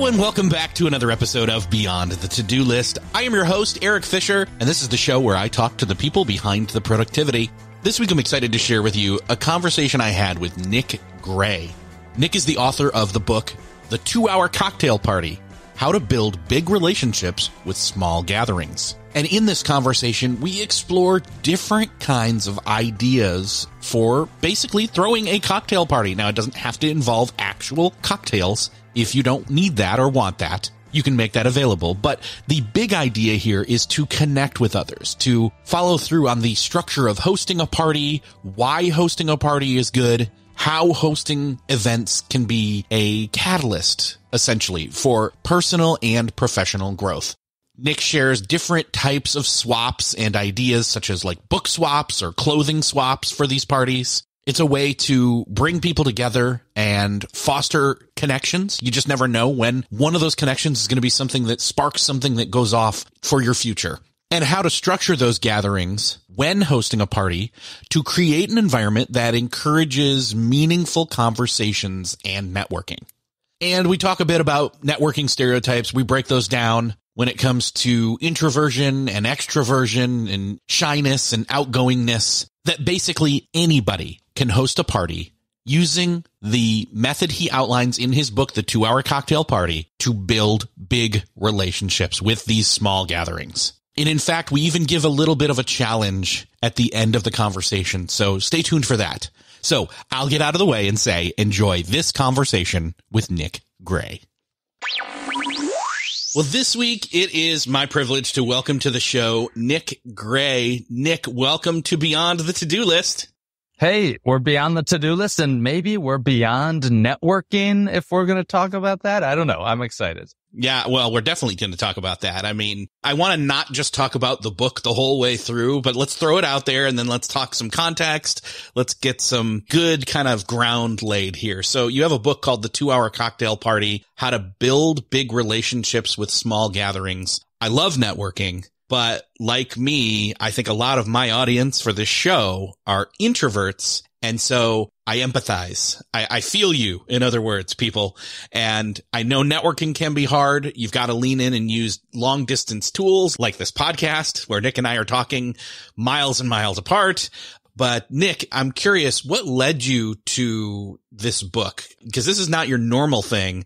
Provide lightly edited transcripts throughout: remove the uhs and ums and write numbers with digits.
Hello and welcome back to another episode of Beyond the To-Do List. I am your host, Eric Fisher, and this is the show where I talk to the people behind the productivity. This week I'm excited to share with you a conversation I had with N.I.C.K. Nick is the author of the book, The 2-Hour Cocktail Party, How to Build Big Relationships with Small Gatherings. And in this conversation, we explore different kinds of ideas for basically throwing a cocktail party. Now, it doesn't have to involve actual cocktails. If you don't need that or want that, you can make that available. But the big idea here is to connect with others, to follow through on the structure of hosting a party, why hosting a party is good, how hosting events can be a catalyst, essentially, for personal and professional growth. Nick shares different types of swaps and ideas, such as like book swaps or clothing swaps for these parties. It's a way to bring people together and foster connections. You just never know when one of those connections is going to be something that sparks something that goes off for your future. And how to structure those gatherings when hosting a party to create an environment that encourages meaningful conversations and networking. And we talk a bit about networking stereotypes. We break those down when it comes to introversion and extroversion and shyness and outgoingness, that basically anybody can host a party using the method he outlines in his book, The 2-Hour Cocktail Party, to build big relationships with these small gatherings. And in fact, we even give a little bit of a challenge at the end of the conversation. So stay tuned for that. So I'll get out of the way and say, enjoy this conversation with N.I.C.K. Well, this week it is my privilege to welcome to the show N.I.C.K. Nick, welcome to Beyond the To-Do List. Hey, we're beyond the to-do list, and maybe we're beyond networking if we're going to talk about that. I don't know. I'm excited. Yeah, well, we're definitely going to talk about that. I mean, I want to not just talk about the book the whole way through, but let's throw it out there and then let's talk some context. Let's get some good kind of ground laid here. So you have a book called The 2-Hour Cocktail Party, How to Build Big Relationships with Small Gatherings. I love networking. But like me, I think a lot of my audience for this show are introverts. And so I empathize. I feel you, in other words, people. And I know networking can be hard. You've got to lean in and use long distance tools like this podcast where Nick and I are talking miles and miles apart. But Nick, I'm curious, what led you to this book? Because this is not your normal thing,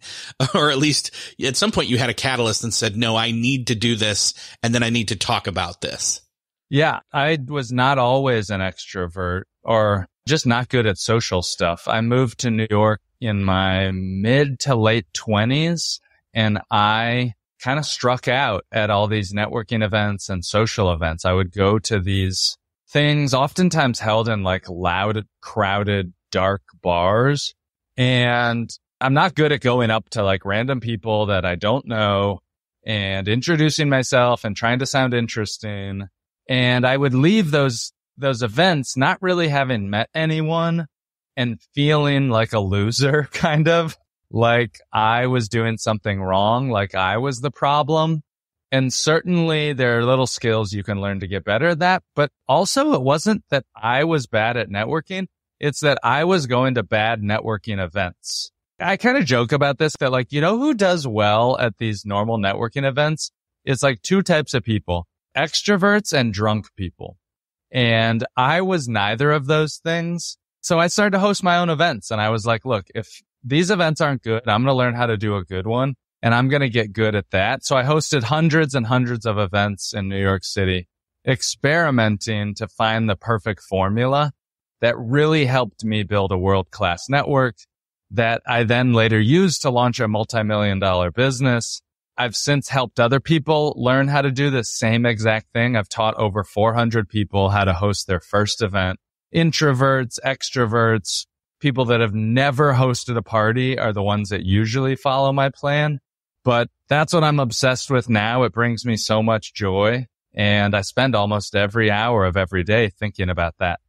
or at least at some point you had a catalyst and said, no, I need to do this, and then I need to talk about this. Yeah, I was not always an extrovert or just not good at social stuff. I moved to New York in my mid to late 20s, and I kind of struck out at all these networking events and social events. I would go to these things oftentimes held in like loud, crowded, dark bars. And I'm not good at going up to like random people that I don't know and introducing myself and trying to sound interesting. And I would leave those events not really having met anyone and feeling like a loser, kind of like I was doing something wrong, like I was the problem. And certainly there are little skills you can learn to get better at that. But also it wasn't that I was bad at networking. It's that I was going to bad networking events. I kind of joke about this, that like, you know, who does well at these normal networking events? It's like two types of people, extroverts and drunk people. And I was neither of those things. So I started to host my own events. And I was like, look, if these events aren't good, I'm going to learn how to do a good one. And I'm going to get good at that. So I hosted hundreds and hundreds of events in New York City, experimenting to find the perfect formula that really helped me build a world-class network that I then later used to launch a multi-million-dollar business. I've since helped other people learn how to do the same exact thing. I've taught over 400 people how to host their first event. Introverts, extroverts, people that have never hosted a party are the ones that usually follow my plan. But that's what I'm obsessed with now. It brings me so much joy. And I spend almost every hour of every day thinking about that.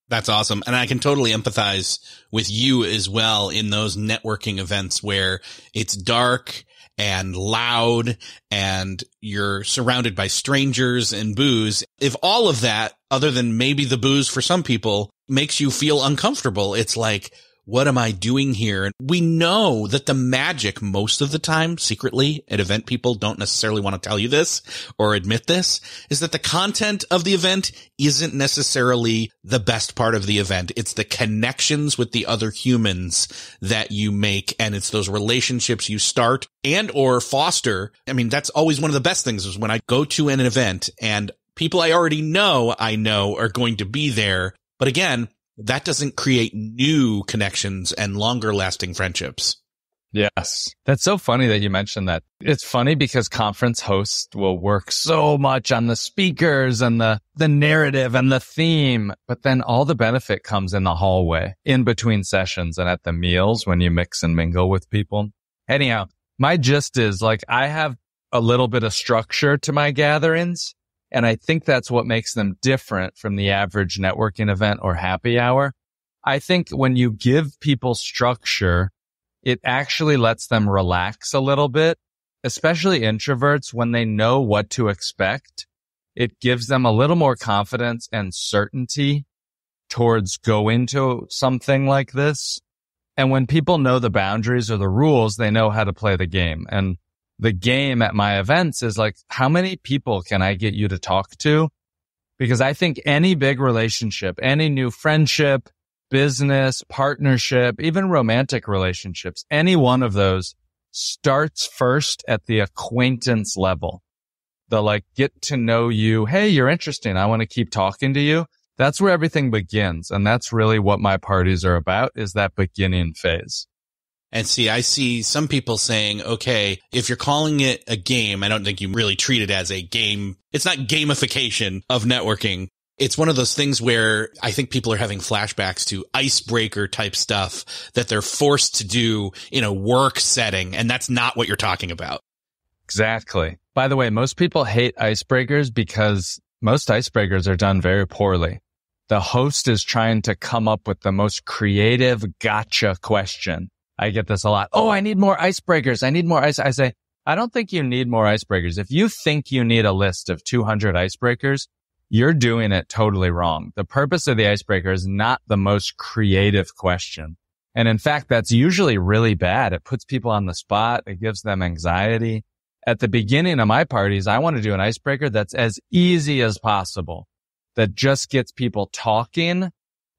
That's awesome. And I can totally empathize with you as well in those networking events where it's dark and loud and you're surrounded by strangers and booze. If all of that, other than maybe the booze for some people, makes you feel uncomfortable, it's like, what am I doing here? And we know that the magic most of the time, secretly at event people don't necessarily want to tell you this or admit this, is that the content of the event isn't necessarily the best part of the event. It's the connections with the other humans that you make. And it's those relationships you start and or foster. I mean, that's always one of the best things is when I go to an event and people I already know are going to be there. But again, that doesn't create new connections and longer lasting friendships. Yes. That's so funny that you mentioned that. It's funny because conference hosts will work so much on the speakers and the narrative and the theme, but then all the benefit comes in the hallway, in between sessions and at the meals when you mix and mingle with people. Anyhow, my gist is like I have a little bit of structure to my gatherings. And I think that's what makes them different from the average networking event or happy hour. I think when you give people structure, it actually lets them relax a little bit, especially introverts when they know what to expect. It gives them a little more confidence and certainty towards go into something like this. And when people know the boundaries or the rules, they know how to play the game. And the game at my events is like, how many people can I get you to talk to? Because I think any big relationship, any new friendship, business, partnership, even romantic relationships, any one of those starts first at the acquaintance level. The like, get to know you. Hey, you're interesting. I want to keep talking to you. That's where everything begins. And that's really what my parties are about, is that beginning phase. And see, I see some people saying, okay, if you're calling it a game, I don't think you really treat it as a game. It's not gamification of networking. It's one of those things where I think people are having flashbacks to icebreaker type stuff that they're forced to do in a work setting. And that's not what you're talking about. Exactly. By the way, most people hate icebreakers because most icebreakers are done very poorly. The host is trying to come up with the most creative gotcha question. I get this a lot. Oh, I need more icebreakers. I need more ice. I say, I don't think you need more icebreakers. If you think you need a list of 200 icebreakers, you're doing it totally wrong. The purpose of the icebreaker is not the most creative question. And in fact, that's usually really bad. It puts people on the spot. It gives them anxiety. At the beginning of my parties, I want to do an icebreaker that's as easy as possible, that just gets people talking.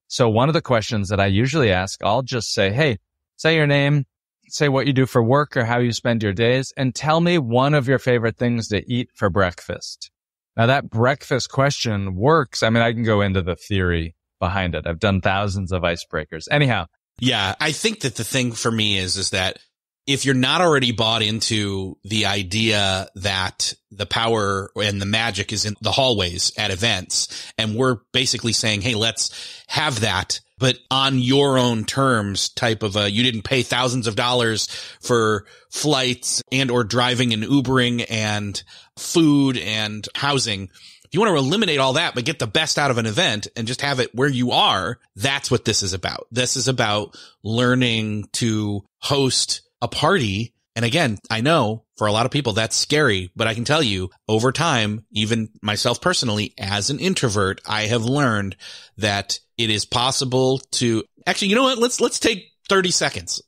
So one of the questions that I usually ask, I'll just say, hey, say your name, say what you do for work or how you spend your days, and tell me one of your favorite things to eat for breakfast. Now, that breakfast question works. I mean, I can go into the theory behind it. I've done thousands of icebreakers. Anyhow. Yeah, I think that the thing for me is that if you're not already bought into the idea that the power and the magic is in the hallways at events, and we're basically saying, hey, let's have that, but on your own terms type of you didn't pay thousands of dollars for flights and or driving and Ubering and food and housing. If you want to eliminate all that, but get the best out of an event and just have it where you are, that's what this is about. This is about learning to host a party. And again, I know for a lot of people that's scary, but I can tell you over time, even myself personally, as an introvert, I have learned that it is possible to actually, you know what? Let's take 30 seconds.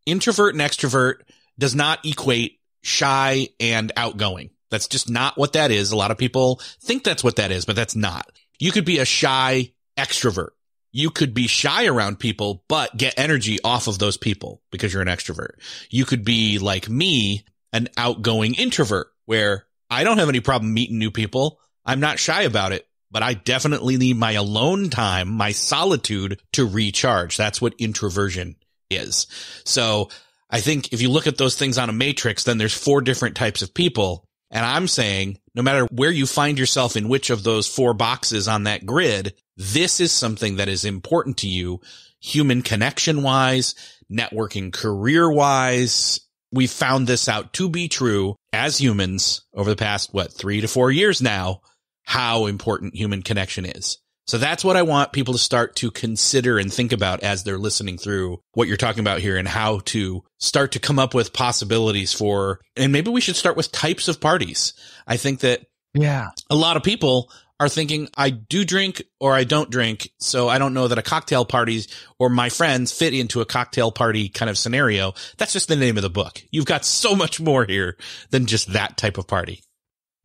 Introvert and extrovert does not equate shy and outgoing. That's just not what that is. A lot of people think that's what that is, but that's not. You could be a shy extrovert. You could be shy around people, but get energy off of those people because you're an extrovert. You could be like me, an outgoing introvert, where I don't have any problem meeting new people. I'm not shy about it, but I definitely need my alone time, my solitude to recharge. That's what introversion is. So I think if you look at those things on a matrix, then there's 4 different types of people. And I'm saying no matter where you find yourself in which of those 4 boxes on that grid, this is something that is important to you, human connection wise, networking career wise. We've found this out to be true as humans over the past, 3 to 4 years now, how important human connection is. So that's what I want people to start to consider and think about as they're listening through what you're talking about here and how to start to come up with possibilities for, and maybe we should start with types of parties. I think that a lot of people are thinking, I do drink or I don't drink, so I don't know that a cocktail parties or my friends fit into a cocktail party kind of scenario. That's just the name of the book. You've got so much more here than just that type of party.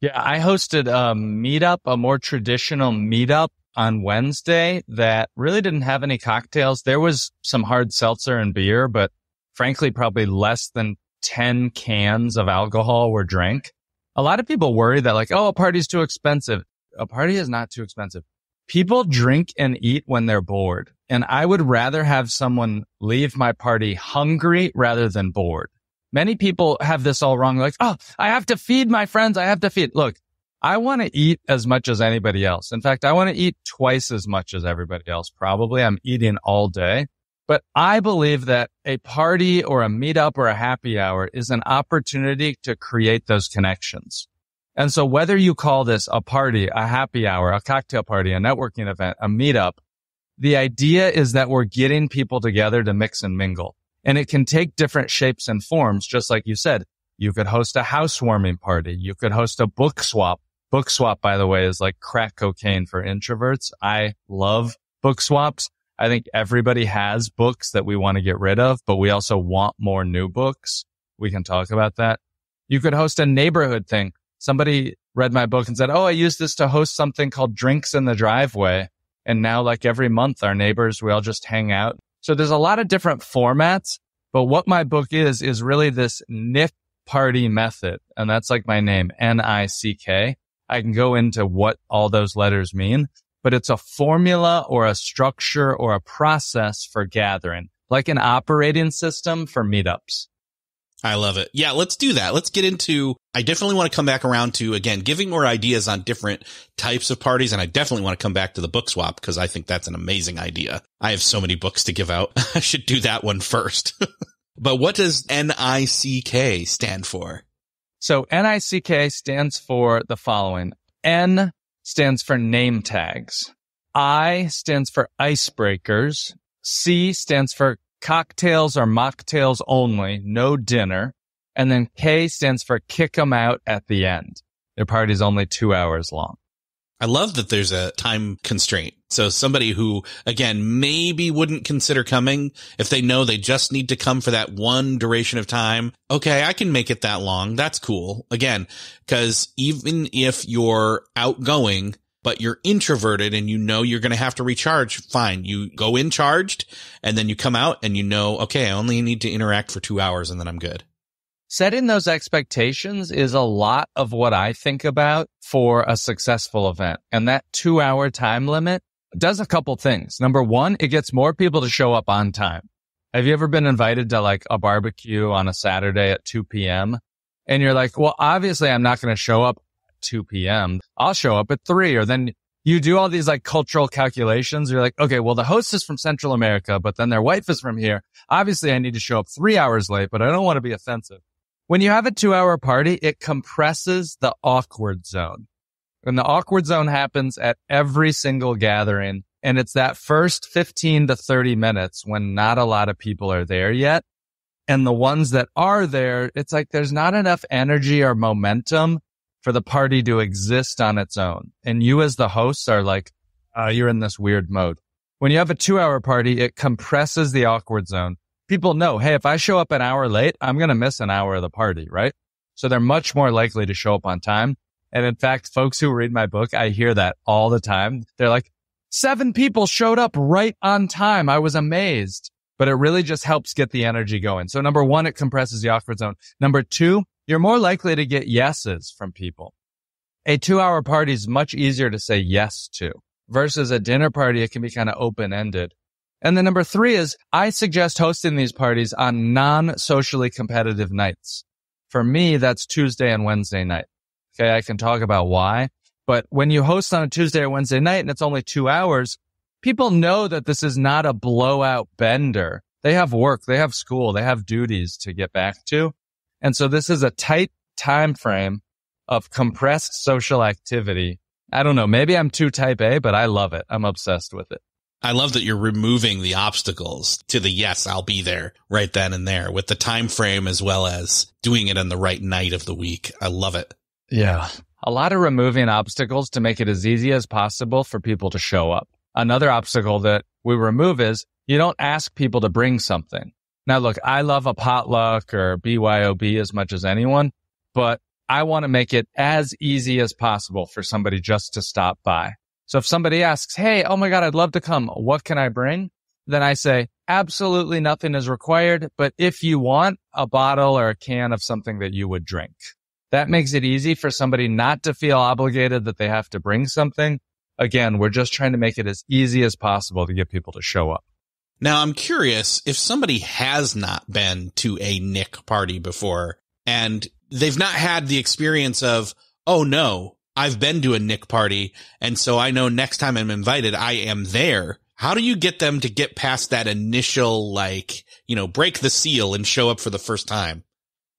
Yeah, I hosted a meetup, a more traditional meetup on Wednesday that really didn't have any cocktails. There was some hard seltzer and beer, but frankly, probably less than 10 cans of alcohol were drank. A lot of people worry that like, oh, a party's too expensive. A party is not too expensive. People drink and eat when they're bored. And I would rather have someone leave my party hungry rather than bored. Many people have this all wrong. Like, oh, I have to feed my friends. I have to feed. Look, I want to eat as much as anybody else. In fact, I want to eat twice as much as everybody else. Probably I'm eating all day. But I believe that a party or a meetup or a happy hour is an opportunity to create those connections. And so whether you call this a party, a happy hour, a cocktail party, a networking event, a meetup, the idea is that we're getting people together to mix and mingle. And it can take different shapes and forms, just like you said. You could host a housewarming party. You could host a book swap. Book swap, by the way, is like crack cocaine for introverts. I love book swaps. I think everybody has books that we want to get rid of, but we also want more new books. We can talk about that. You could host a neighborhood thing. Somebody read my book and said, oh, I used this to host something called Drinks in the Driveway. And now like every month, our neighbors, we all just hang out. So there's a lot of different formats, but what my book is really this N.I.C.K party method. And that's like my name, N.I.C.K. I can go into what all those letters mean, but it's a formula or a structure or a process for gathering, like an operating system for meetups. I love it. Yeah, let's do that. Let's get into, I definitely want to come back around to, again, giving more ideas on different types of parties. And I definitely want to come back to the book swap because I think that's an amazing idea. I have so many books to give out. I should do that one first. But what does N.I.C.K stand for? So N.I.C.K stands for the following. N stands for name tags. I stands for icebreakers. C stands for cocktails or mocktails only, no dinner. And then K stands for kick 'em out at the end. Their party's only 2 hours long. I love that there's a time constraint. So somebody who, again, maybe wouldn't consider coming if they know they just need to come for that one duration of time. Okay, I can make it that long. That's cool. Again, because even if you're outgoing, but you're introverted and you know you're going to have to recharge, fine. You go in charged and then you come out and you know, okay, I only need to interact for 2 hours and then I'm good. Setting those expectations is a lot of what I think about for a successful event. And that 2 hour time limit does a couple things. Number one, it gets more people to show up on time. Have you ever been invited to like a barbecue on a Saturday at 2 p.m.? And you're like, well, obviously I'm not going to show up at 2 p.m. I'll show up at 3. Or then you do all these like cultural calculations. You're like, okay, well, the host is from Central America, but then their wife is from here. Obviously I need to show up 3 hours late, but I don't want to be offensive. When you have a 2 hour party, it compresses the awkward zone. And the awkward zone happens at every single gathering. And it's that first 15 to 30 minutes when not a lot of people are there yet. And the ones that are there, it's like there's not enough energy or momentum for the party to exist on its own. And you as the hosts are like, you're in this weird mode. When you have a 2 hour party, it compresses the awkward zone. People know, hey, if I show up an hour late, I'm going to miss an hour of the party, right? So they're much more likely to show up on time. And in fact, folks who read my book, I hear that all the time. They're like, 7 people showed up right on time. I was amazed. But it really just helps get the energy going. So number one, it compresses the awkward zone. Number two, you're more likely to get yeses from people. A 2 hour party is much easier to say yes to versus a dinner party. It can be kind of open-ended. And then number 3 is I suggest hosting these parties on non-socially competitive nights. For me, that's Tuesday and Wednesday night. Okay, I can talk about why. But when you host on a Tuesday or Wednesday night and it's only 2 hours, people know that this is not a blowout bender. They have work, they have school, they have duties to get back to. And so this is a tight time frame of compressed social activity. I don't know, maybe I'm too type A, but I love it. I'm obsessed with it. I love that you're removing the obstacles to the yes, I'll be there right then and there with the time frame as well as doing it on the right night of the week. I love it. Yeah. a lot of removing obstacles to make it as easy as possible for people to show up. Another obstacle that we remove is you don't ask people to bring something. Now, look, I love a potluck or BYOB as much as anyone, but I want to make it as easy as possible for somebody just to stop by. So if somebody asks, hey, oh my God, I'd love to come. What can I bring? Then I say, absolutely nothing is required. But if you want a bottle or a can of something that you would drink, that makes it easy for somebody not to feel obligated that they have to bring something. Again, we're just trying to make it as easy as possible to get people to show up. Now, I'm curious if somebody has not been to a N.I.C.K party before and they've not had the experience of, oh no, I've been to a N.I.C party. And so I know next time I'm invited, I am there. How do you get them to get past that initial, break the seal and show up for the first time?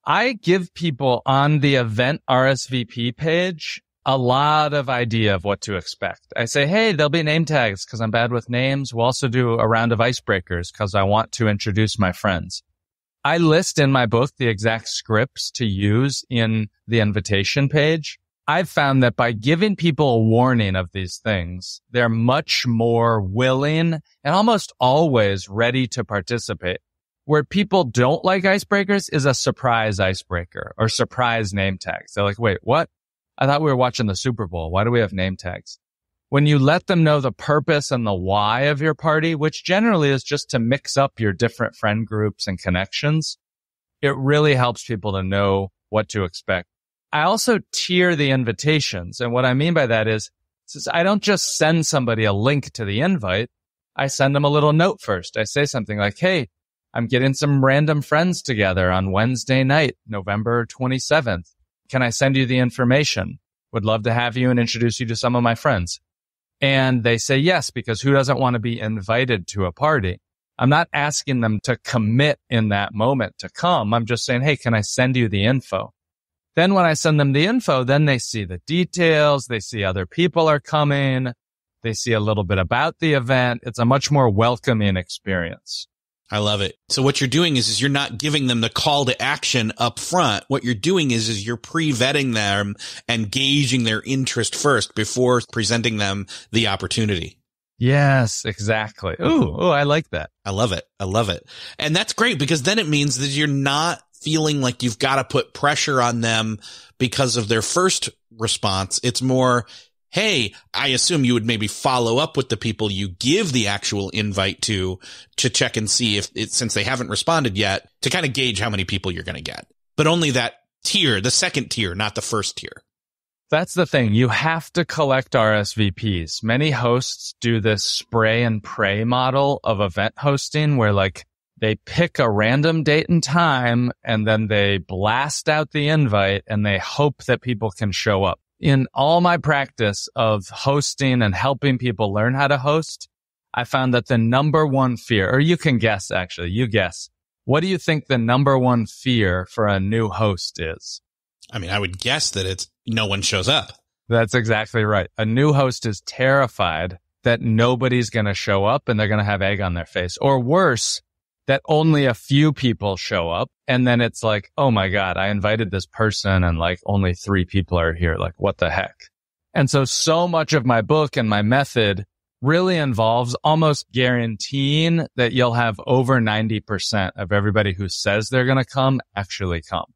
I give people on the event RSVP page a lot of idea of what to expect. I say, hey, there'll be name tags because I'm bad with names. We'll also do a round of icebreakers because I want to introduce my friends. I list in my book the exact scripts to use in the invitation page. I've found that by giving people a warning of these things, they're much more willing and almost always ready to participate. Where people don't like icebreakers is a surprise icebreaker or surprise name tags. They're like, wait, what? I thought we were watching the Super Bowl. Why do we have name tags? When you let them know the purpose and the why of your party, which generally is just to mix up your different friend groups and connections, it really helps people to know what to expect. I also tier the invitations. And what I mean by that is I don't just send somebody a link to the invite. I send them a little note first. I say something like, hey, I'm getting some random friends together on Wednesday night, November 27th. Can I send you the information? Would love to have you and introduce you to some of my friends. And they say yes, because who doesn't want to be invited to a party? I'm not asking them to commit in that moment to come. I'm just saying, hey, can I send you the info? Then when I send them the info, then they see the details. They see other people are coming. They see a little bit about the event. It's a much more welcoming experience. I love it. So what you're doing is you're not giving them the call to action up front. What you're doing is you're pre-vetting them and gauging their interest first before presenting them the opportunity. Yes, exactly. Ooh, I like that. I love it. I love it. And that's great because then it means that you're not feeling like you've got to put pressure on them because of their first response. It's more, hey, I assume you would maybe follow up with the people you give the actual invite to check and see if it, since they haven't responded yet, to kind of gauge how many people you're going to get. But only that tier, the second tier, not the first tier. That's the thing. You have to collect RSVPs. Many hosts do this spray and pray model of event hosting where they pick a random date and time and then they blast out the invite and they hope that people can show up. In all my practice of hosting and helping people learn how to host, I found that the number one fear, or you can guess actually, you guess, what do you think the number one fear for a new host is? I mean, I would guess that it's no one shows up. That's exactly right. A new host is terrified that nobody's going to show up and they're going to have egg on their face. Or worse, that only a few people show up. And then it's like, oh my God, I invited this person and only 3 people are here. What the heck? And so much of my book and my method really involves almost guaranteeing that you'll have over 90% of everybody who says they're going to come actually come.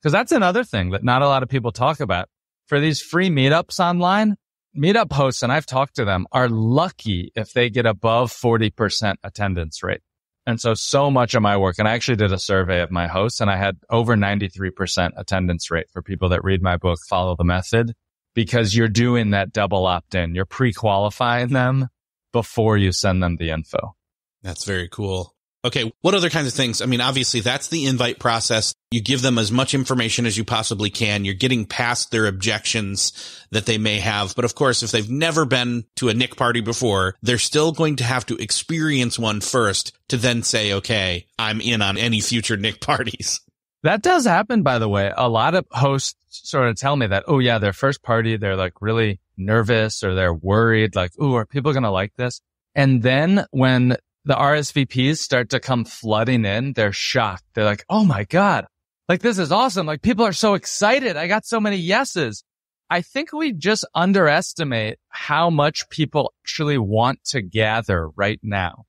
Because that's another thing that not a lot of people talk about. For these free meetups online, meetup hosts, and I've talked to them, are lucky if they get above 40% attendance rate. And so much of my work, and I actually did a survey of my hosts, and I had over 93% attendance rate for people that read my book, Follow the Method, because you're doing that double opt-in. You're pre-qualifying them before you send them the info. That's very cool. Okay, what other kinds of things? I mean, obviously, that's the invite process. You give them as much information as you possibly can. You're getting past their objections that they may have. But of course, if they've never been to a N.I.C. party before, they're still going to have to experience one first to then say, okay, I'm in on any future N.I.C. parties. That does happen, by the way. A lot of hosts sort of tell me that, oh yeah, their first party, they're really nervous or they're worried, ooh, are people going to like this? And then when the RSVPs start to come flooding in, they're shocked. They're like, oh my God, this is awesome. People are so excited. I got so many yeses. I think we just underestimate how much people actually want to gather right now.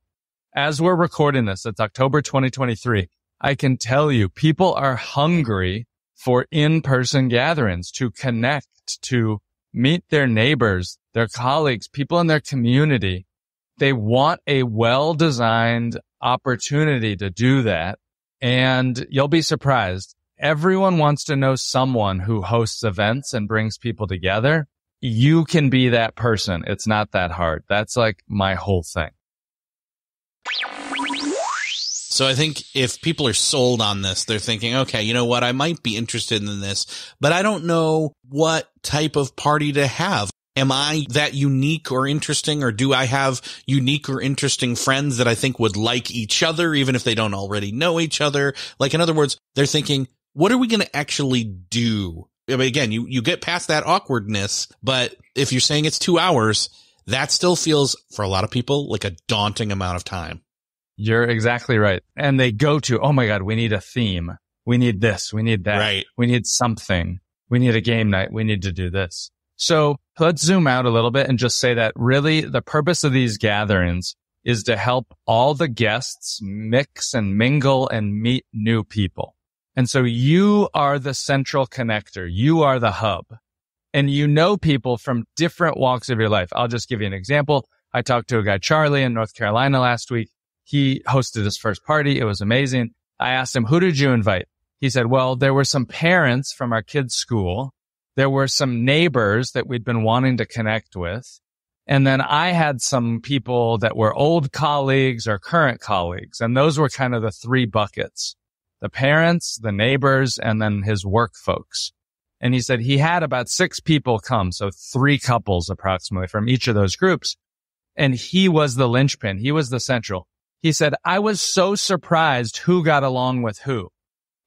As we're recording this, it's October 2023. I can tell you people are hungry for in-person gatherings, to connect, to meet their neighbors, their colleagues, people in their community. They want a well-designed opportunity to do that. And you'll be surprised. Everyone wants to know someone who hosts events and brings people together. You can be that person. It's not that hard. That's like my whole thing. So I think if people are sold on this, they're thinking, okay, you know what? I might be interested in this, but I don't know what type of party to have. Am I that unique or interesting, or do I have unique or interesting friends that I think would like each other, even if they don't already know each other? Like, in other words, they're thinking, what are we going to actually do? I mean, again, you get past that awkwardness, but if you're saying it's 2 hours, that still feels, for a lot of people, like a daunting amount of time. You're exactly right. And they go to, oh my God, we need a theme. We need this. We need that. Right. We need something. We need a game night. We need to do this. So let's zoom out a little bit and just say that really the purpose of these gatherings is to help all the guests mix and mingle and meet new people. And so you are the central connector. You are the hub. And you know people from different walks of your life. I'll just give you an example. I talked to a guy, Charlie, in North Carolina last week. He hosted his first party. It was amazing. I asked him, who did you invite? He said, well, there were some parents from our kids' school. There were some neighbors that we'd been wanting to connect with. And then I had some people that were old colleagues or current colleagues. And those were kind of the three buckets: the parents, the neighbors, and then his work folks. And he said he had about 6 people come. So 3 couples approximately from each of those groups. And he was the linchpin. He was the central. He said, I was so surprised who got along with who.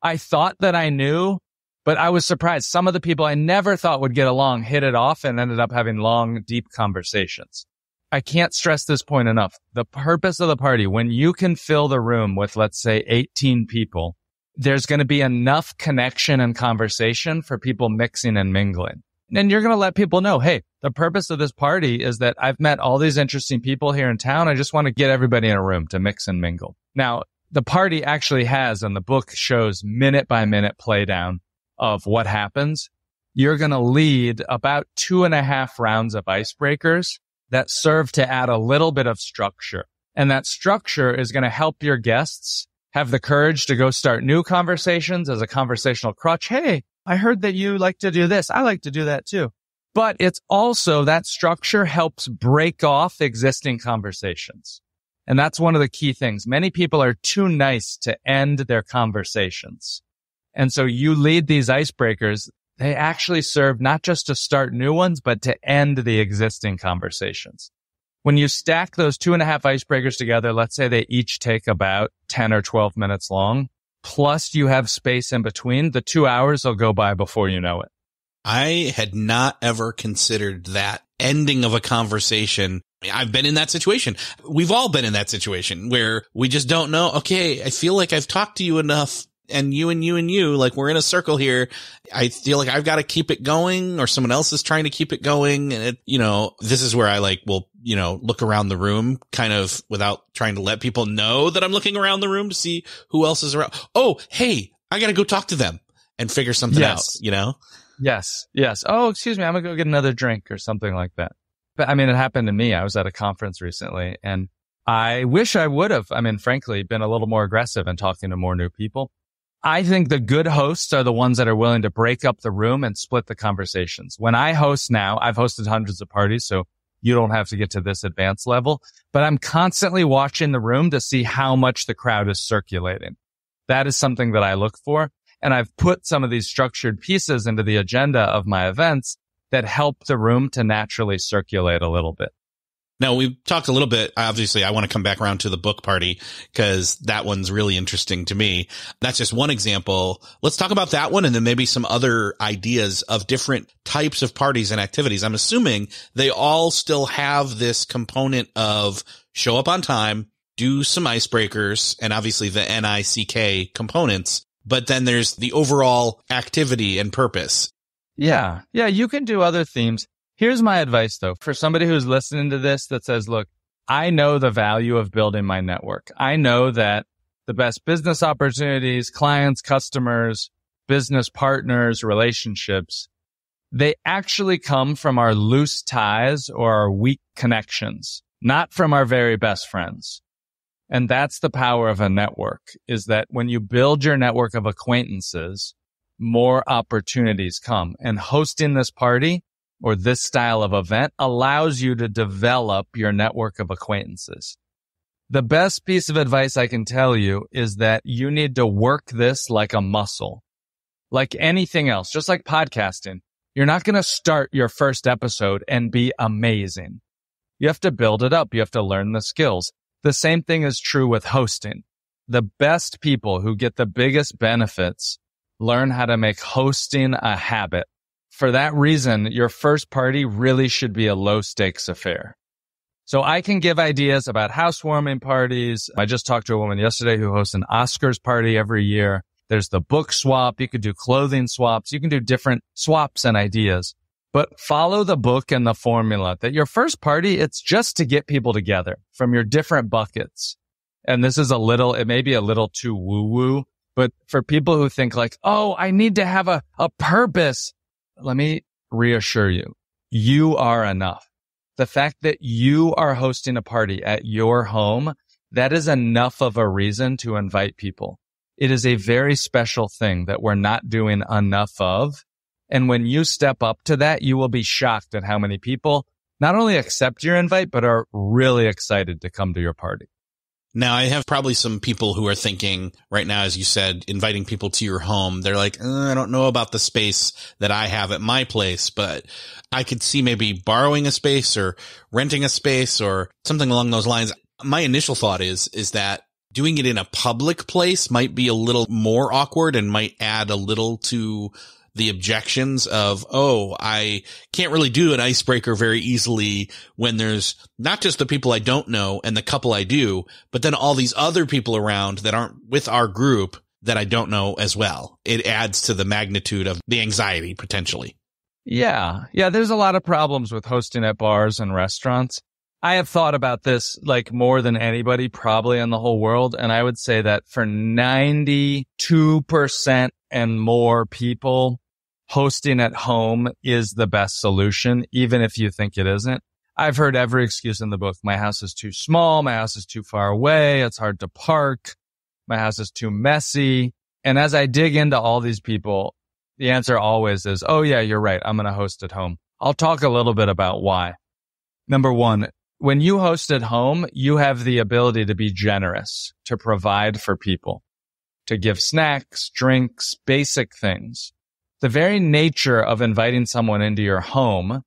I thought that I knew, but I was surprised. Some of the people I never thought would get along hit it off and ended up having long, deep conversations. I can't stress this point enough. The purpose of the party, when you can fill the room with, let's say, 18 people, there's going to be enough connection and conversation for people mixing and mingling. And you're going to let people know, hey, the purpose of this party is that I've met all these interesting people here in town. I just want to get everybody in a room to mix and mingle. Now, the party actually has, and the book shows minute by minute play down of what happens. You're going to lead about 2.5 rounds of icebreakers that serve to add a little bit of structure. And that structure is going to help your guests have the courage to go start new conversations as a conversational crutch. Hey, I heard that you like to do this. I like to do that too. But it's also that structure helps break off existing conversations. And that's one of the key things. Many people are too nice to end their conversations. And so you lead these icebreakers. They actually serve not just to start new ones, but to end the existing conversations. When you stack those 2.5 icebreakers together, let's say they each take about 10 or 12 minutes long, plus you have space in between, the 2 hours will go by before you know it. I had not ever considered that ending of a conversation. I've been in that situation. We've all been in that situation where we just don't know. Okay, I feel like I've talked to you enough, and you and you and you, like we're in a circle here. I feel like I've got to keep it going, or someone else is trying to keep it going. And this is where I will look around the room kind of without trying to let people know that I'm looking around the room to see who else is around. Oh, hey, I got to go talk to them and figure something out, Yes. Oh, excuse me. I'm going to go get another drink or something like that. But it happened to me. I was at a conference recently, and I wish I would have, frankly, been a little more aggressive in talking to more new people. I think the good hosts are the ones that are willing to break up the room and split the conversations. When I host now, I've hosted hundreds of parties, so you don't have to get to this advanced level, but I'm constantly watching the room to see how much the crowd is circulating. That is something that I look for. And I've put some of these structured pieces into the agenda of my events that help the room to naturally circulate a little bit. Now, we've talked a little bit. Obviously, I want to come back around to the book party because that one's really interesting to me. That's just one example. Let's talk about that one and then maybe some other ideas of different types of parties and activities. I'm assuming they all still have this component of show up on time, do some icebreakers, and obviously the N.I.C.K. components. But then there's the overall activity and purpose. Yeah. Yeah. You can do other themes. Here's my advice though, for somebody who's listening to this that says, look, I know the value of building my network. I know that the best business opportunities, clients, customers, business partners, relationships, they actually come from our loose ties or our weak connections, not from our very best friends. And that's the power of a network, is that when you build your network of acquaintances, more opportunities come. And hosting this party or this style of event allows you to develop your network of acquaintances. The best piece of advice I can tell you is that you need to work this like a muscle. Like anything else, just like podcasting, you're not going to start your first episode and be amazing. You have to build it up. You have to learn the skills. The same thing is true with hosting. The best people who get the biggest benefits learn how to make hosting a habit. For that reason, your first party really should be a low-stakes affair. So I can give ideas about housewarming parties. I just talked to a woman yesterday who hosts an Oscars party every year. There's the book swap. You could do clothing swaps. You can do different swaps and ideas. But follow the book and the formula that your first party, it's just to get people together from your different buckets. And this is it may be a little too woo-woo, but for people who think like, oh, I need to have a purpose. Let me reassure you, you are enough. The fact that you are hosting a party at your home, that is enough of a reason to invite people. It is a very special thing that we're not doing enough of. And when you step up to that, you will be shocked at how many people not only accept your invite, but are really excited to come to your party. Now, I have probably some people who are thinking right now, as you said, inviting people to your home. They're like, I don't know about the space that I have at my place, but I could see maybe borrowing a space or renting a space or something along those lines. My initial thought is that doing it in a public place might be a little more awkward and might add a little to the objections of, I can't really do an icebreaker very easily when there's not just the people I don't know and the couple I do, but then all these other people around that aren't with our group that I don't know as well. It adds to the magnitude of the anxiety potentially. Yeah. There's a lot of problems with hosting at bars and restaurants. I have thought about this like more than anybody probably in the whole world. And I would say that for 92% and more people, hosting at home is the best solution, even if you think it isn't. I've heard every excuse in the book. My house is too small. My house is too far away. It's hard to park. My house is too messy. And as I dig into all these people, the answer always is, oh yeah, you're right. I'm going to host at home. I'll talk a little bit about why. Number one, when you host at home, you have the ability to be generous, to provide for people, to give snacks, drinks, basic things. The very nature of inviting someone into your home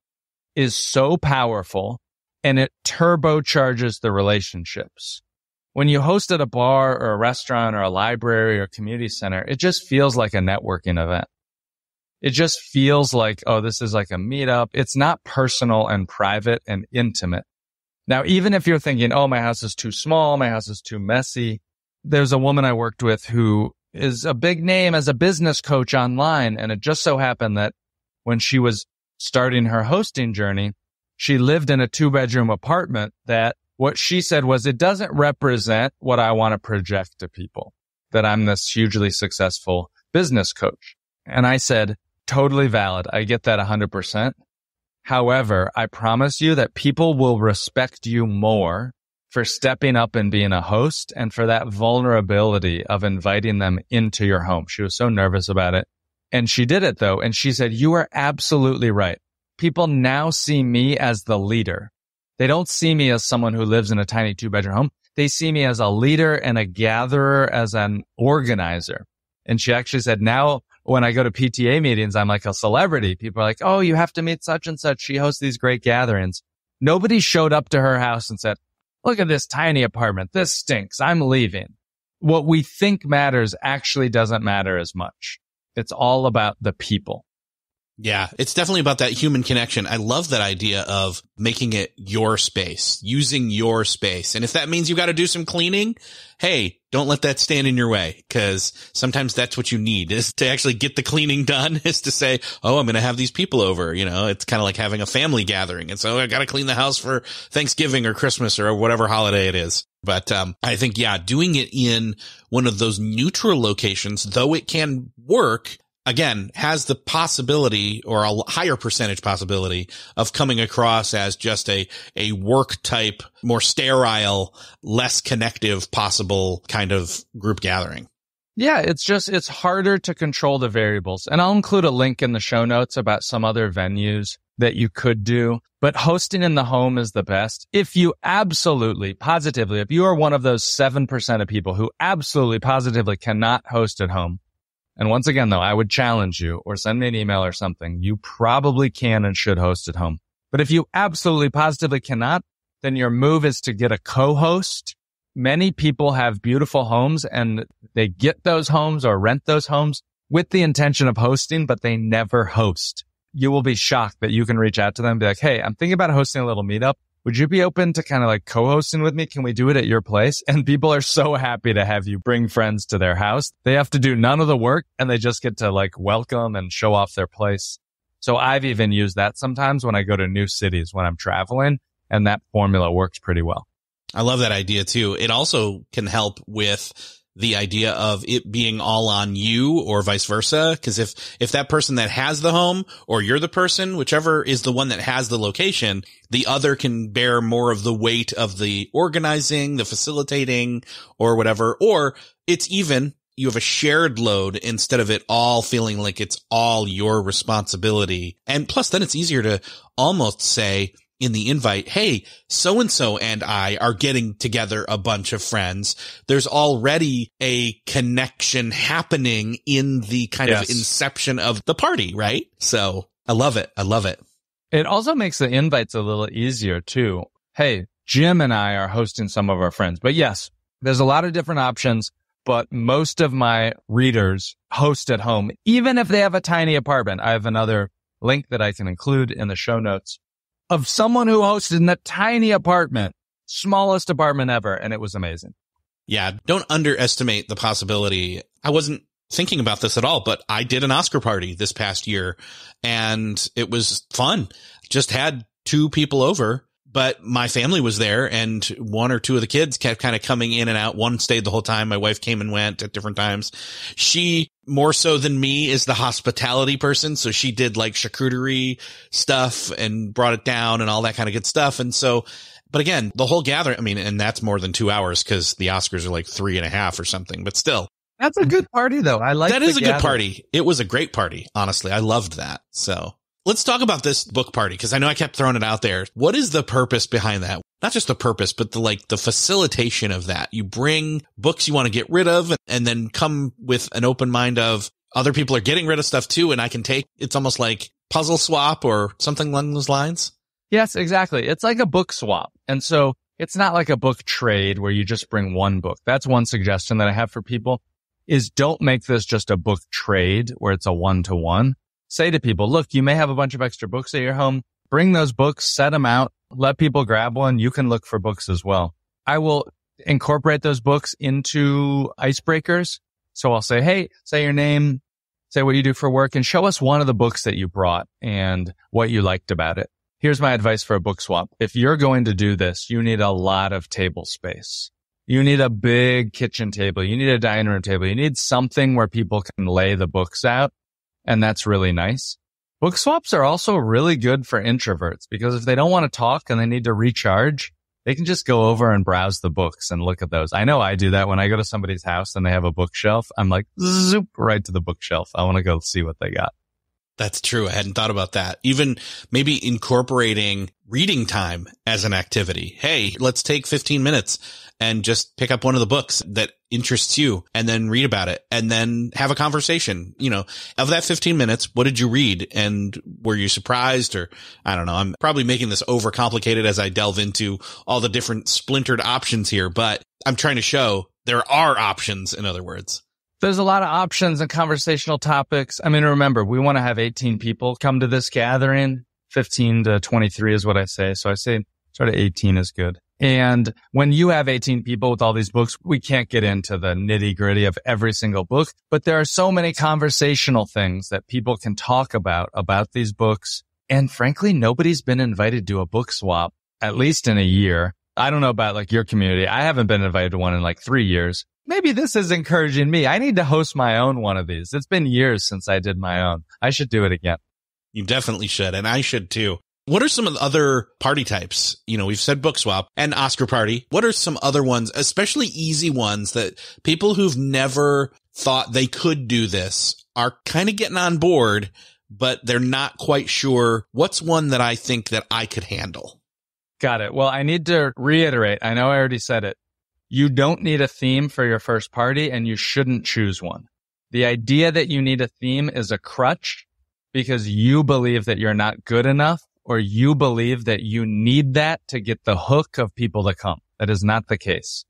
is so powerful, and it turbocharges the relationships. When you host at a bar or a restaurant or a library or community center, it just feels like a networking event. It just feels like, this is like a meetup. It's not personal and private and intimate. Now, even if you're thinking, my house is too small, my house is too messy, there's a woman I worked with who is a big name as a business coach online. And it just so happened that when she was starting her hosting journey, she lived in a 2-bedroom apartment that what she said was, it doesn't represent what I want to project to people, that I'm this hugely successful business coach. And I said, totally valid. I get that 100%. However, I promise you that people will respect you more for stepping up and being a host and for that vulnerability of inviting them into your home. She was so nervous about it. And she did it though. And she said, you are absolutely right. People now see me as the leader. They don't see me as someone who lives in a tiny 2-bedroom home. They see me as a leader and a gatherer, as an organizer. And she actually said, now when I go to PTA meetings, I'm like a celebrity. People are like, you have to meet such and such. She hosts these great gatherings. Nobody showed up to her house and said, look at this tiny apartment. This stinks. I'm leaving. What we think matters actually doesn't matter as much. It's all about the people. Yeah, it's definitely about that human connection. I love that idea of making it your space, using your space. And if that means you got to do some cleaning, hey, don't let that stand in your way, because sometimes that's what you need, is to actually get the cleaning done, is to say, oh, I'm going to have these people over. You know, it's kind of like having a family gathering. And so I got to clean the house for Thanksgiving or Christmas or whatever holiday it is. But I think, yeah, doing it in one of those neutral locations, though it can work, again, has the possibility, or a higher percentage possibility, of coming across as just a work type, more sterile, less connective possible kind of group gathering. Yeah, it's harder to control the variables. And I'll include a link in the show notes about some other venues that you could do. But hosting in the home is the best. If you absolutely, positively, if you are one of those 7% of people who absolutely, positively cannot host at home, and once again, though, I would challenge you, or send me an email or something, you probably can and should host at home. But if you absolutely, positively cannot, then your move is to get a co-host. Many people have beautiful homes and they get those homes or rent those homes with the intention of hosting, but they never host. You will be shocked that you can reach out to them and be like, hey, I'm thinking about hosting a little meetup. Would you be open to kind of like co-hosting with me? Can we do it at your place? And people are so happy to have you bring friends to their house. They have to do none of the work and they just get to like welcome and show off their place. So I've even used that sometimes when I go to new cities when I'm traveling, and that formula works pretty well. I love that idea too. It also can help with the idea of it being all on you or vice versa. Cause if that person that has the home, or you're the person, whichever is the one that has the location, the other can bear more of the weight of the organizing, the facilitating, or whatever. Or it's even, you have a shared load instead of it all feeling like it's all your responsibility. And plus then it's easier to almost say in the invite, hey, so-and-so and I are getting together a bunch of friends. There's already a connection happening in the kind of inception of the party, right? So I love it. I love it. It also makes the invites a little easier too. Hey, Jim and I are hosting some of our friends. But yes, there's a lot of different options, but most of my readers host at home, even if they have a tiny apartment. I have another link that I can include in the show notes of someone who hosted in a tiny apartment, smallest apartment ever, and it was amazing. Yeah, don't underestimate the possibility. I wasn't thinking about this at all, but I did an Oscar party this past year, and it was fun. Just had 2 people over, but my family was there, and 1 or 2 of the kids kept kind of coming in and out. One stayed the whole time. My wife came and went at different times. She, more so than me, is the hospitality person. So she did like charcuterie stuff and brought it down and all that kind of good stuff. And so, but again, the whole gathering, I mean, and that's more than 2 hours because the Oscars are like 3.5 or something, but still. That's a good party though. I like that. Is a good party. It was a great party. Honestly, I loved that. So let's talk about this book party, because I know I kept throwing it out there. What is the purpose behind that? Not just the purpose, but the facilitation of that. You bring books you want to get rid of and then come with an open mind of other people are getting rid of stuff too. And I can take, it's almost like puzzle swap or something along those lines. Yes, exactly. It's like a book swap. And so it's not like a book trade where you just bring one book. That's one suggestion that I have for people, is don't make this just a book trade where it's a 1-to-1. Say to people, look, you may have a bunch of extra books at your home. Bring those books, set them out, let people grab one. You can look for books as well. I will incorporate those books into icebreakers. So I'll say, hey, say your name, say what you do for work, and show us one of the books that you brought and what you liked about it. Here's my advice for a book swap. If you're going to do this, you need a lot of table space. You need a big kitchen table. You need a dining room table. You need something where people can lay the books out. And that's really nice. Book swaps are also really good for introverts, because if they don't want to talk and they need to recharge, they can just go over and browse the books and look at those. I know I do that when I go to somebody's house and they have a bookshelf. I'm like, zoop, right to the bookshelf. I want to go see what they got. That's true. I hadn't thought about that. Even maybe incorporating reading time as an activity. Hey, let's take 15 minutes and just pick up one of the books that interests you and then read about it and then have a conversation. You know, of that 15 minutes, what did you read? And were you surprised? Or I don't know. I'm probably making this overcomplicated as I delve into all the different splintered options here, but I'm trying to show there are options, in other words. There's a lot of options and conversational topics. I mean, remember, we want to have 18 people come to this gathering. 15 to 23 is what I say. So I say sort of 18 is good. And when you have 18 people with all these books, we can't get into the nitty gritty of every single book, but there are so many conversational things that people can talk about these books. And frankly, nobody's been invited to a book swap, at least in a year. I don't know about like your community. I haven't been invited to one in like 3 years. Maybe this is encouraging me. I need to host my own one of these. It's been years since I did my own. I should do it again. You definitely should. And I should too. What are some of the other party types? You know, we've said book swap and Oscar party. What are some other ones, especially easy ones that people who've never thought they could do this are kind of getting on board, but they're not quite sure what's one that I think that I could handle? Got it. Well, I need to reiterate. I know I already said it. You don't need a theme for your first party and you shouldn't choose one. The idea that you need a theme is a crutch because you believe that you're not good enough or you believe that you need that to get the hook of people to come. That is not the case.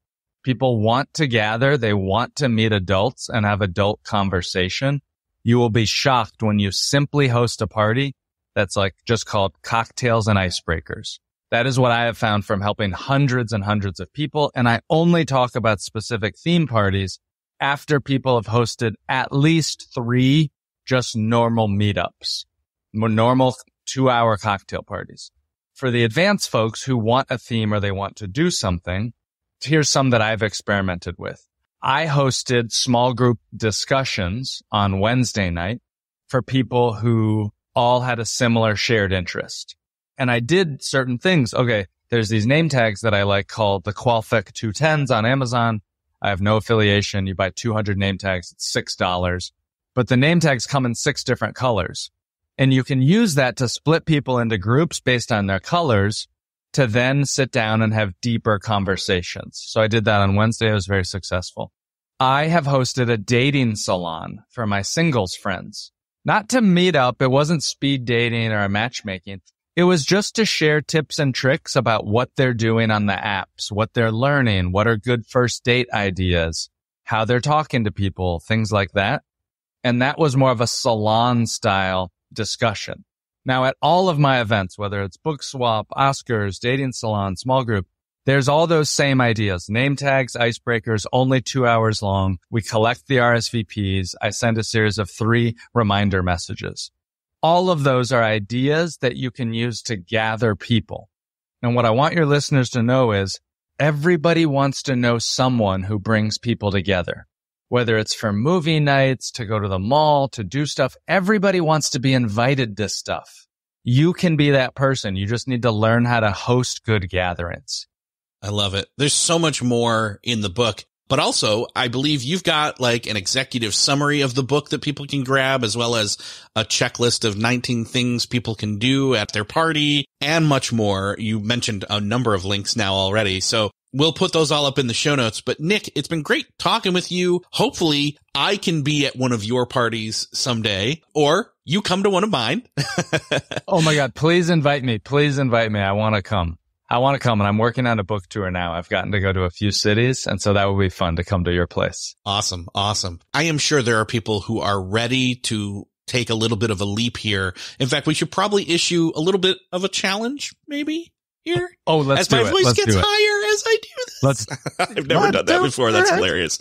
People want to gather. They want to meet adults and have adult conversation. You will be shocked when you simply host a party that's like just called cocktails and icebreakers. That is what I have found from helping hundreds and hundreds of people. And I only talk about specific theme parties after people have hosted at least 3 just normal meetups, more normal 2-hour cocktail parties. For the advanced folks who want a theme or they want to do something, here's some that I've experimented with. I hosted small group discussions on Wednesday night for people who all had a similar shared interest. And I did certain things. Okay, there's these name tags that I like called the Qualfic 210s on Amazon. I have no affiliation. You buy 200 name tags, it's $6. But the name tags come in 6 different colors. And you can use that to split people into groups based on their colors to then sit down and have deeper conversations. So I did that on Wednesday. It was very successful. I have hosted a dating salon for my singles friends. Not to meet up. It wasn't speed dating or a matchmaking. It was just to share tips and tricks about what they're doing on the apps, what they're learning, what are good first date ideas, how they're talking to people, things like that. And that was more of a salon style discussion. Now, at all of my events, whether it's book swap, Oscars, dating salon, small group, there's all those same ideas. Name tags, icebreakers, only 2 hours long. We collect the RSVPs. I send a series of 3 reminder messages. All of those are ideas that you can use to gather people. And what I want your listeners to know is everybody wants to know someone who brings people together. Whether it's for movie nights, to go to the mall, to do stuff, everybody wants to be invited to stuff. You can be that person. You just need to learn how to host good gatherings. I love it. There's so much more in the book, but also I believe you've got like an executive summary of the book that people can grab, as well as a checklist of 19 things people can do at their party and much more. You mentioned a number of links now already. So we'll put those all up in the show notes. But Nick, it's been great talking with you. Hopefully I can be at one of your parties someday, or you come to one of mine. Oh my God. Please invite me. Please invite me. I want to come. And I'm working on a book tour now. I've gotten to go to a few cities, and so that would be fun to come to your place. Awesome. Awesome. I am sure there are people who are ready to take a little bit of a leap here. In fact, we should probably issue a little bit of a challenge, maybe here. Oh, let's do it. As my voice gets higher as I do this. I've never done that before. That's hilarious.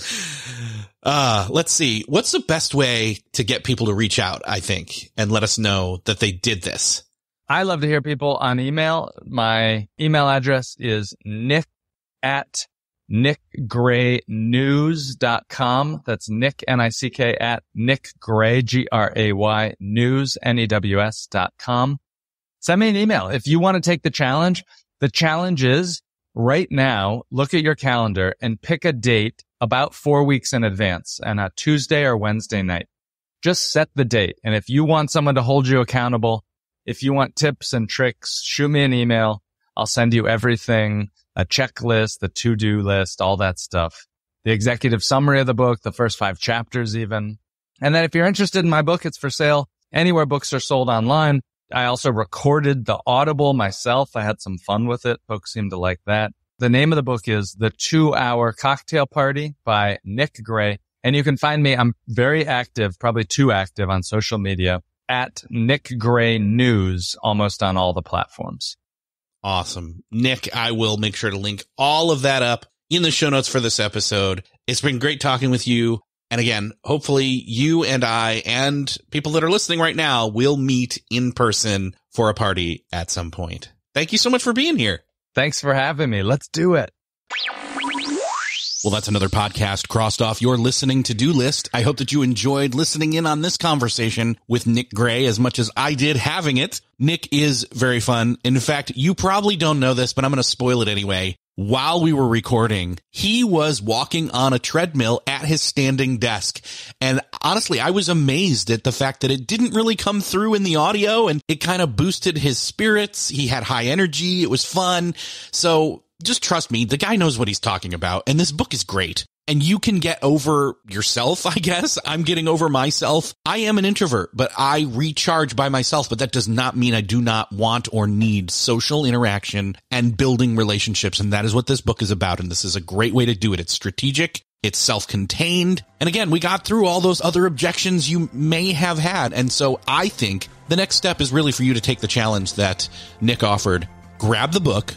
Let's see. What's the best way to get people to reach out, I think, and let us know that they did this? I love to hear people on email. My email address is nick@nickgraynews.com. That's Nick, N-I-C-K, at nickgray, Gray, news, news.com. Send me an email. If you want to take the challenge is right now, look at your calendar and pick a date about 4 weeks in advance and a Tuesday or Wednesday night. Just set the date. And if you want someone to hold you accountable, if you want tips and tricks, shoot me an email. I'll send you everything, a checklist, the to-do list, all that stuff. The executive summary of the book, the first 5 chapters even. And then if you're interested in my book, it's for sale anywhere books are sold online. I also recorded the Audible myself. I had some fun with it. Folks seem to like that. The name of the book is The 2-Hour Cocktail Party by Nick Gray. And you can find me, I'm very active, probably too active on social media, at Nick Gray News, almost on all the platforms. Awesome. Nick, I will make sure to link all of that up in the show notes for this episode. It's been great talking with you. And again, hopefully you and I and people that are listening right now will meet in person for a party at some point. Thank you so much for being here. Thanks for having me. Let's do it. Well, that's another podcast crossed off your listening to-do list. I hope that you enjoyed listening in on this conversation with Nick Gray as much as I did having it. Nick is very fun. In fact, you probably don't know this, but I'm going to spoil it anyway. While we were recording, he was walking on a treadmill at his standing desk. And honestly, I was amazed at the fact that it didn't really come through in the audio, and it kind of boosted his spirits. He had high energy. It was fun. So just trust me, the guy knows what he's talking about, and this book is great. And you can get over yourself, I guess. I'm getting over myself. I am an introvert, but I recharge by myself, but that does not mean I do not want or need social interaction and building relationships. And that is what this book is about. And this is a great way to do it. It's strategic. It's self-contained. And again, we got through all those other objections you may have had. And so I think the next step is really for you to take the challenge that Nick offered. Grab the book.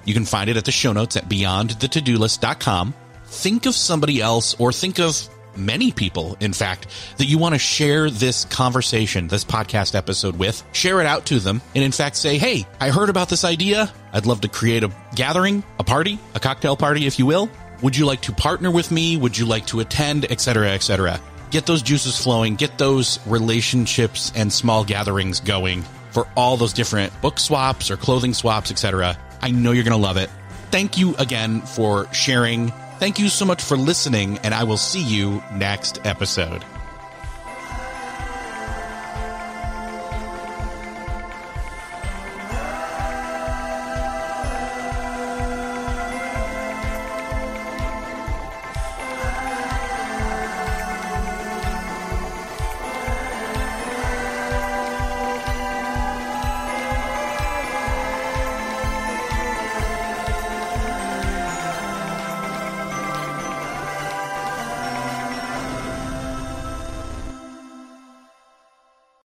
You can find it at the show notes at beyondthetodolist.com. Think of somebody else, or think of many people, in fact, that you want to share this conversation, this podcast episode with. Share it out to them. And in fact, say, hey, I heard about this idea. I'd love to create a gathering, a party, a cocktail party, if you will. Would you like to partner with me? Would you like to attend, et cetera, et cetera? Get those juices flowing. Get those relationships and small gatherings going for all those different book swaps or clothing swaps, et cetera. I know you're going to love it. Thank you again for sharing. Thank you so much for listening, and I will see you next episode.